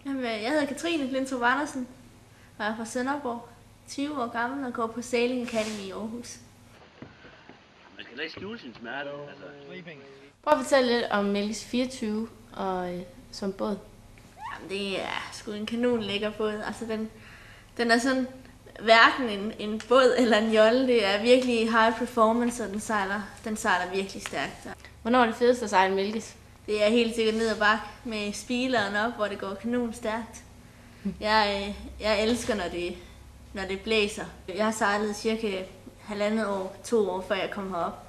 Jamen, jeg hedder Katrine Lindtrup Andersen, og jeg er fra Sønderborg, 20 år gammel og går på Sailing Academy i Aarhus. Man skal da ikke skjule sin smerte. Prøv at fortælle lidt om Mælkes 24 og som båd. Jamen, det er sgu en kanon lækker båd. Altså, den er sådan hverken en båd eller en jolle. Det er virkelig high performance, og den sejler virkelig stærkt. Hvornår er det fedeste at sejle Mælkes? Det er helt sikkert ned ad bakke med spileren op, hvor det går kanon stærkt. Jeg elsker, når det blæser. Jeg har sejlet cirka 1,5 år, 2 år, før jeg kom herop.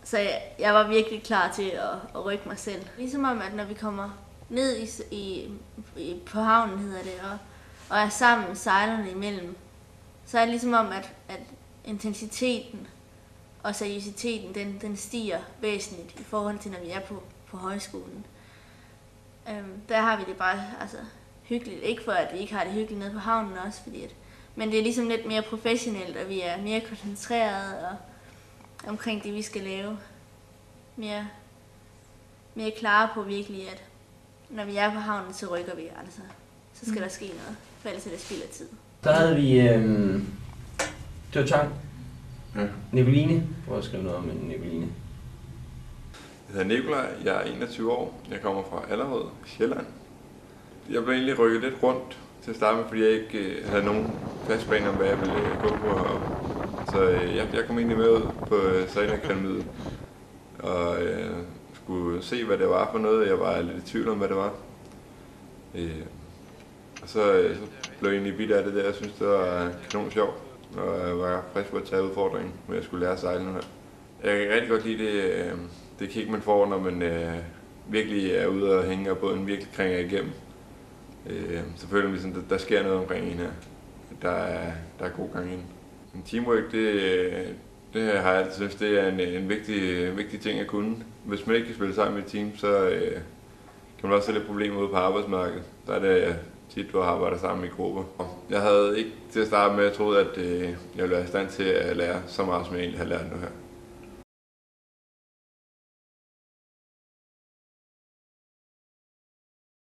Så jeg var virkelig klar til at rykke mig selv. Ligesom om, at når vi kommer ned på havnen, hedder det, og er sammen sejlerne imellem, så er det ligesom om, at intensiteten og seriøsiteten, den stiger væsentligt i forhold til, når vi er på højskolen. Der har vi det bare hyggeligt. Ikke for, at vi ikke har det hyggeligt nede på havnen også, men det er ligesom lidt mere professionelt, og vi er mere koncentreret omkring det, vi skal lave. Mere klare på virkelig, at når vi er på havnen, så rykker vi altså. Så skal der ske noget, for ellers er det spild af tid. Så havde vi det var Chang. Ja. Nicoline. Prøv at skrive noget om Nicoline. Jeg hedder Nikolaj, jeg er 21 år. Jeg kommer fra Allerød, Sjælland. Jeg blev egentlig rykket lidt rundt til at starte med, fordi jeg ikke havde nogen fast plan om, hvad jeg ville gå på heroppe. Så jeg kom egentlig med ud på Sailing Academy og skulle se, hvad det var for noget. Jeg var lidt i tvivl om, hvad det var. Og så blev jeg egentlig bidt af det der. Jeg synes, det var kanon sjovt, og jeg var frisk på at tage udfordringen, med at skulle lære at sejle nu her. Jeg kan rigtig godt lide det kick, man får, når man virkelig er ude og hænge, og båden virkelig kringer igennem. Så føler man ligesom, der sker noget omkring en her. Der er god gang i den. En teamwork, det har jeg altid synes, det er en vigtig ting at kunne. Hvis man ikke kan spille sammen med et team, så kan man også have lidt problemer ude på arbejdsmarkedet. Der er det tit, hvor jeg arbejder sammen i grupper. Jeg havde ikke til at starte med, at jeg troede, at jeg ville være i stand til at lære så meget, som jeg egentlig har lært nu her.